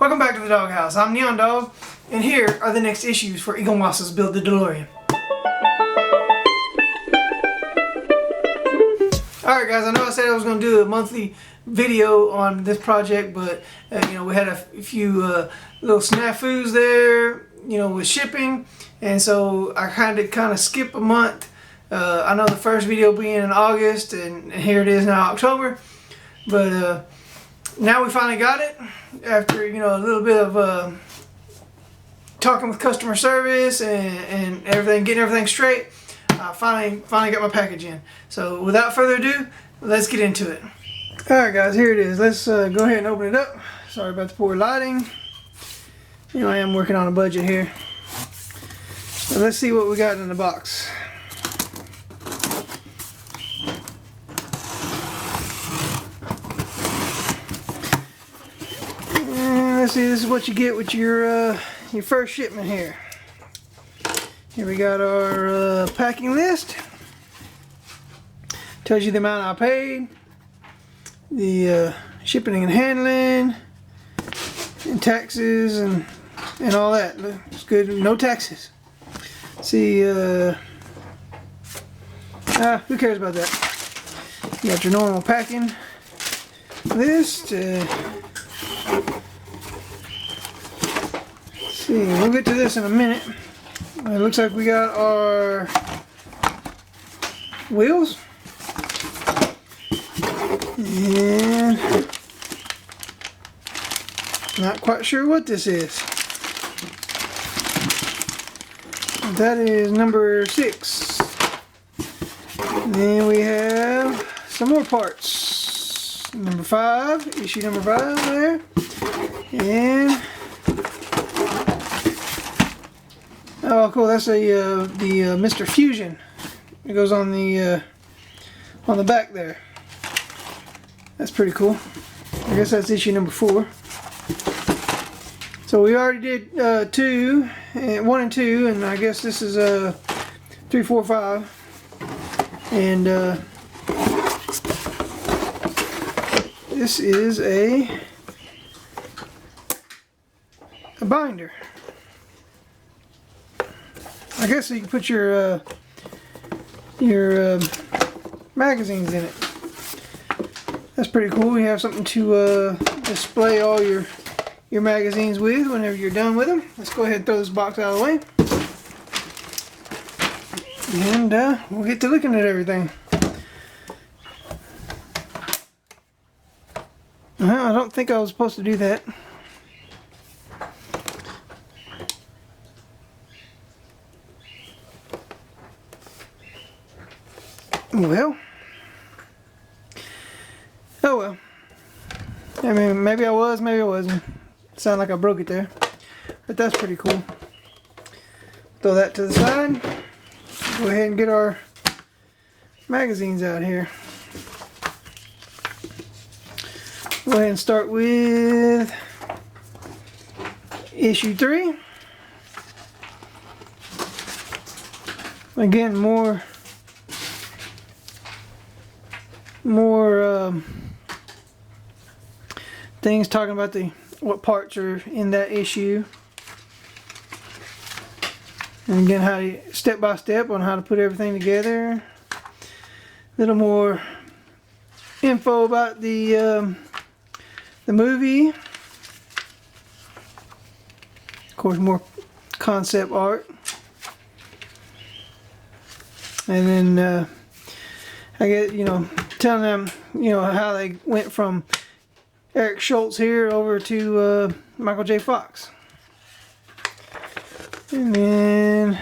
Welcome back to the Doghouse. I'm Neon Dog, and here are the next issues for Eaglemoss's Build the Delorean. Alright guys, I know I said I was going to do a monthly video on this project, but we had a few little snafus there, with shipping, and so I kind of skip a month. I know the first video being in August, and here it is now, October, but now we finally got it after a little bit of talking with customer service and everything, getting everything straight. I finally got my package in. So without further ado, let's get into it. Alright guys, here it is. Let's go ahead and open it up. Sorry about the poor lighting. I am working on a budget here. So let's see what we got in the box. Let's see, this is what you get with your first shipment here. Here we got our packing list. Tells you the amount I paid, the shipping and handling, and taxes and all that. It's good, no taxes. See, who cares about that? You got your normal packing list. See, we'll get to this in a minute. It looks like we got our wheels, and not quite sure what this is. That is number 6. Then we have some more parts. Number 5, issue number 5 there, and oh, cool! That's the Mr. Fusion. It goes on the back there. That's pretty cool. I guess that's issue number 4. So we already did 1 and 2, and I guess this is 3, 4, 5, and this is a binder. I guess you can put your magazines in it. That's pretty cool. You have something to display all your magazines with whenever you're done with them. Let's go ahead and throw this box out of the way, and we'll get to looking at everything. I don't think I was supposed to do that. Well, oh well. I mean, maybe I was, maybe I wasn't. Sound like I broke it there, but that's pretty cool. Throw that to the side. Go ahead and get our magazines out here. Go ahead and start with issue 3. Again, more things talking about what parts are in that issue, and again how step by step on how to put everything together. A little more info about the movie. Of course, more concept art, and then I get telling them how they went from Eric Schultz here over to Michael J. Fox, and then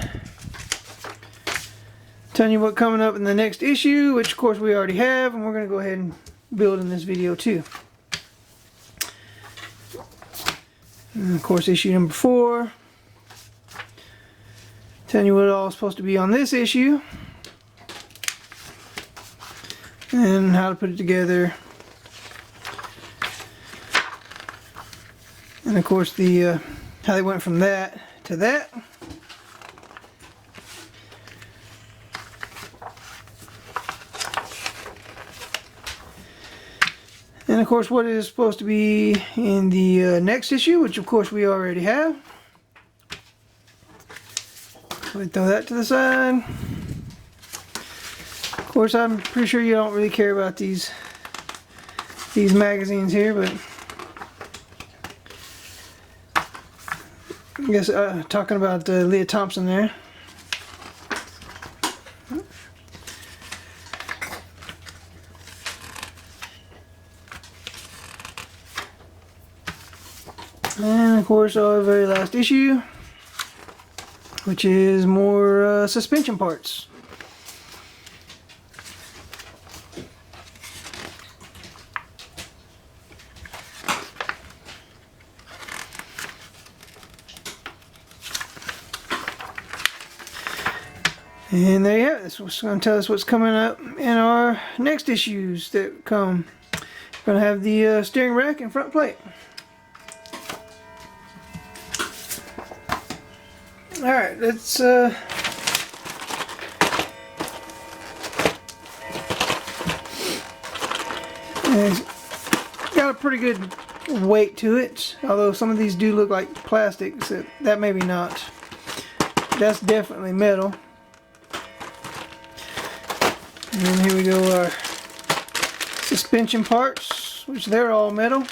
telling you what's coming up in the next issue, which of course we already have, and we're going to go ahead and build in this video too. And of course issue number 4, telling you what all is supposed to be on this issue, and how to put it together, and of course the how they went from that to that. And of course what is supposed to be in the next issue, which of course we already have. We throw that to the side. Of course, I'm pretty sure you don't really care about these magazines here, but I guess talking about Leah Thompson there. And of course our very last issue, which is more suspension parts. And there you have it. This is going to tell us what's coming up in our next issues that come. We're going to have the steering rack and front plate. Alright, let's it's got a pretty good weight to it, although some of these do look like plastic, so that maybe not. That's definitely metal. And then here we go, our suspension parts, which they're all metal.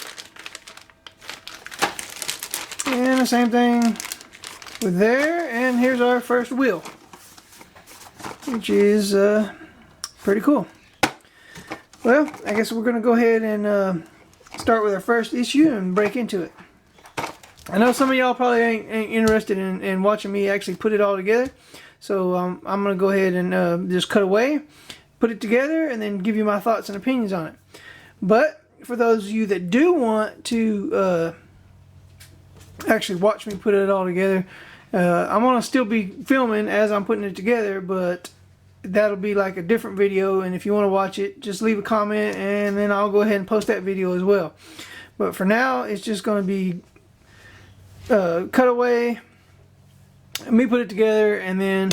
And the same thing with there, and here's our first wheel, which is pretty cool. Well, I guess we're going to go ahead and start with our first issue and break into it. I know some of y'all probably ain't interested in watching me actually put it all together, so I'm going to go ahead and just cut away, put it together, and then give you my thoughts and opinions on it. But for those of you that do want to actually watch me put it all together, I'm going to still be filming as I'm putting it together, but that'll be like a different video, and if you want to watch it, just leave a comment and then I'll go ahead and post that video as well. But for now, it's just going to be cut away, me put it together, and then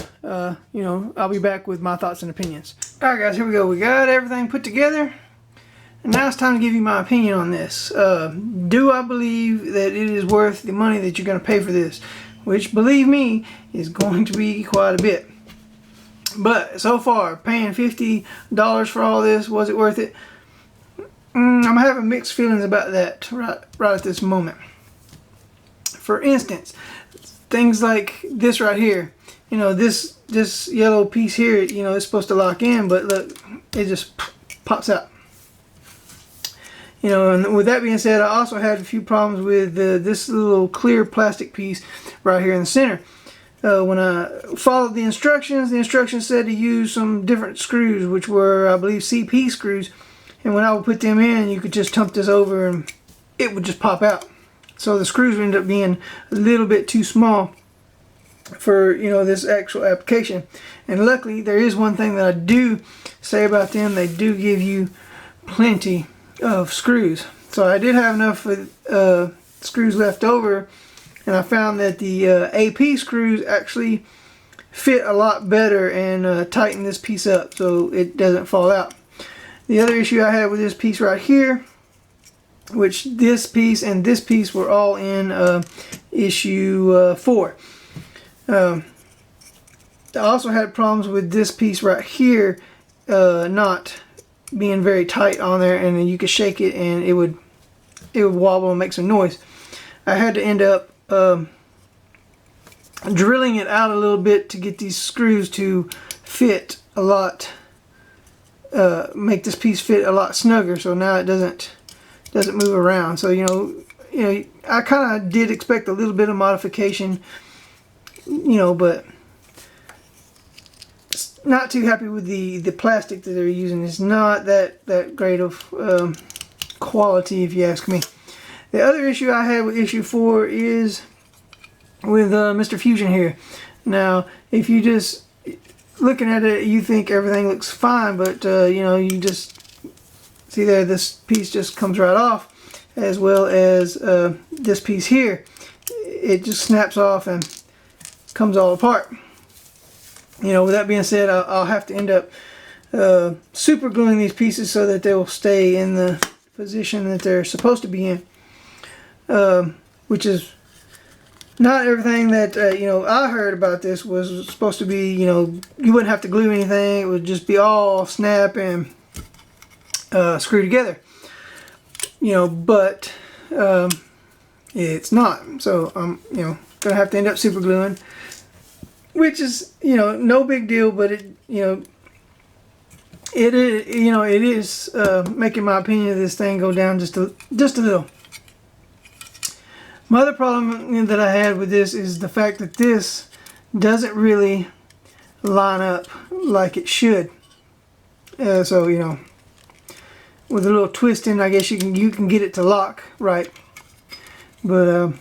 you know, I'll be back with my thoughts and opinions. Alright guys, here we go. We got everything put together, and now it's time to give you my opinion on this. Do I believe that it is worth the money that you're going to pay for this? Which, believe me, is going to be quite a bit. But so far, paying $50 for all this, was it worth it? I'm having mixed feelings about that right at this moment. For instance, things like this right here. You know, this yellow piece here, you know, it's supposed to lock in, but look, it just pops out. You know, and with that being said, I also had a few problems with this little clear plastic piece right here in the center. When I followed the instructions said to use some different screws, which were, I believe, CP screws. And when I would put them in, you could just tump this over and it would just pop out. So the screws would end up being a little bit too small for, you know, this actual application. And luckily, there is one thing that I do say about them. They do give you plenty of screws. So I did have enough screws left over, and I found that the AP screws actually fit a lot better and tighten this piece up so it doesn't fall out. The other issue I had with this piece right here, which this piece and this piece were all in issue 4. I also had problems with this piece right here not being very tight on there, and then you could shake it and it would wobble and make some noise. I had to end up drilling it out a little bit to get these screws to fit a lot, make this piece fit a lot snugger, so now it doesn't move around. So you know I kind of did expect a little bit of modification, you know, but not too happy with the plastic that they're using. It's not that great of quality, if you ask me. The other issue I had with issue 4 is with Mr. Fusion here. Now, if you just looking at it, you think everything looks fine, but you know, you just see there, this piece just comes right off, as well as this piece here. It just snaps off and comes all apart. You know, with that being said, I'll have to end up super gluing these pieces so that they will stay in the position that they're supposed to be in, which is not everything that you know, I heard about this was supposed to be, you know, you wouldn't have to glue anything. It would just be all snap and screw together, you know, but it's not. So I'm, you know, gonna have to end up super gluing, which is, you know, no big deal, but it, you know, it is, you know, it is making my opinion of this thing go down just a little. My other problem that I had with this is the fact that this doesn't really line up like it should. So, you know, with a little twisting, I guess you can get it to lock right. But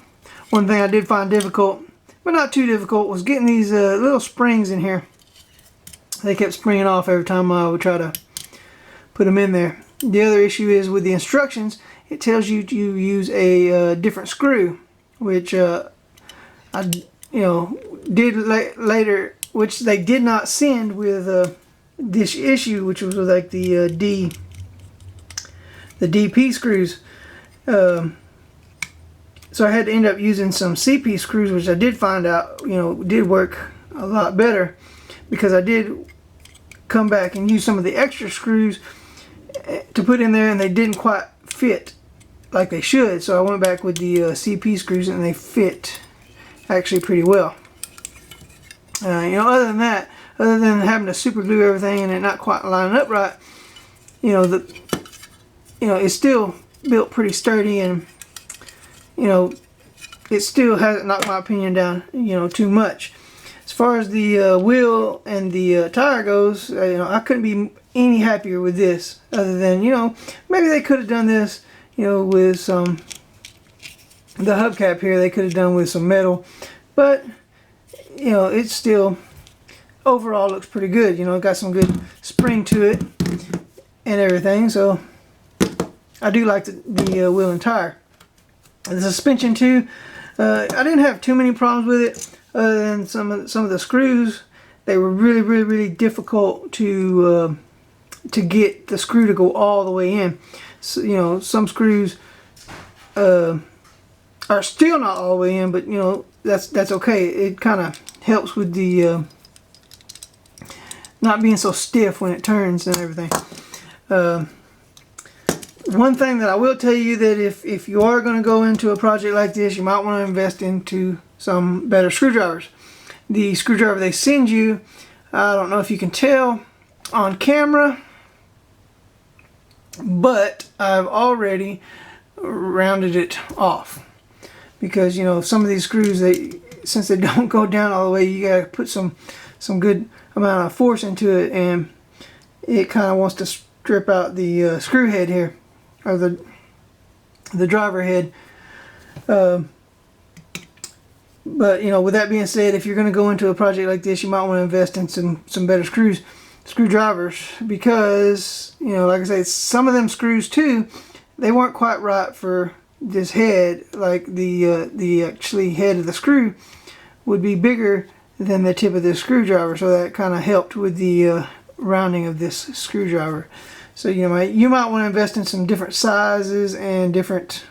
one thing I did find difficult, but not too difficult, was getting these little springs in here. They kept springing off every time I would try to put them in there. The other issue is with the instructions, it tells you to use a different screw, which I, you know, did later, which they did not send with this issue, which was with like the DP screws. So I had to end up using some CP screws, which I did find out, you know, did work a lot better, because I did come back and use some of the extra screws to put in there, and they didn't quite fit like they should. So I went back with the CP screws, and they fit actually pretty well. You know, other than that, other than having to super glue everything and it not quite lining up right, you know, it's still built pretty sturdy, and you know, it still hasn't knocked my opinion down, you know, too much. As far as the wheel and the tire goes, you know, I couldn't be any happier with this, other than, you know, maybe they could have done this, you know, with some, the hubcap here they could have done with some metal, but you know, it's still overall looks pretty good. You know, it got some good spring to it and everything, so I do like the wheel and tire. The suspension too, I didn't have too many problems with it, other than some of the screws. They were really difficult to get the screw to go all the way in. So, you know, some screws are still not all the way in, but you know, that's okay. It kind of helps with the not being so stiff when it turns and everything. One thing that I will tell you, that if you are going to go into a project like this, you might want to invest into some better screwdrivers. The screwdriver they send you, I don't know if you can tell on camera, but I've already rounded it off, because you know, some of these screws, since they don't go down all the way, you gotta put some good amount of force into it, and it kind of wants to strip out the screw head here, or the driver head. But you know, with that being said, if you're going to go into a project like this, you might want to invest in some better screwdrivers, because you know, like I say, some of them screws too, they weren't quite right for this head. Like the actually head of the screw would be bigger than the tip of this screwdriver, so that kind of helped with the rounding of this screwdriver. So you know, you might want to invest in some different sizes and different,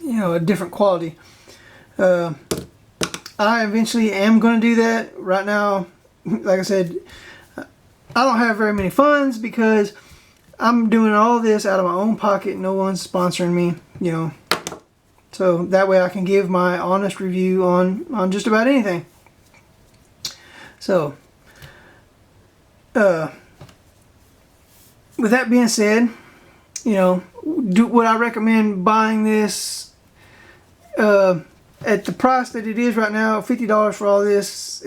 you know, a different quality. I eventually am going to do that. Right now, like I said, I don't have very many funds, because I'm doing all this out of my own pocket. No one's sponsoring me, you know. So that way I can give my honest review on just about anything. So, with that being said, you know, would I recommend buying this at the price that it is right now, $50 for all this?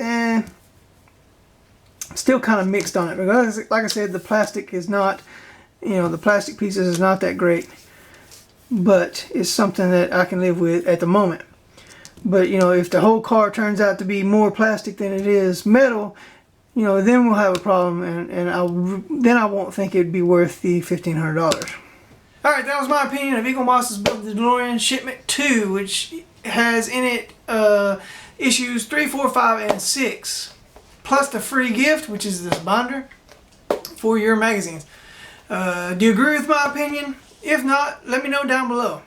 Still kind of mixed on it, because like I said, the plastic is not, you know, the plastic pieces is not that great, but it's something that I can live with at the moment. But you know, if the whole car turns out to be more plastic than it is metal, you know, then we'll have a problem, and then I won't think it'd be worth the $1,500. Alright, that was my opinion of Eaglemoss's Build the Delorean Shipment 2, which has in it issues 3, 4, 5, and 6, plus the free gift, which is this binder for your magazines. Do you agree with my opinion? If not, let me know down below.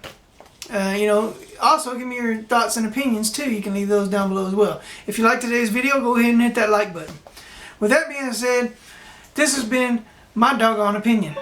You know, also give me your thoughts and opinions too. You can leave those down below as well. If you like today's video, go ahead and hit that like button. With that being said, this has been my doggone opinion.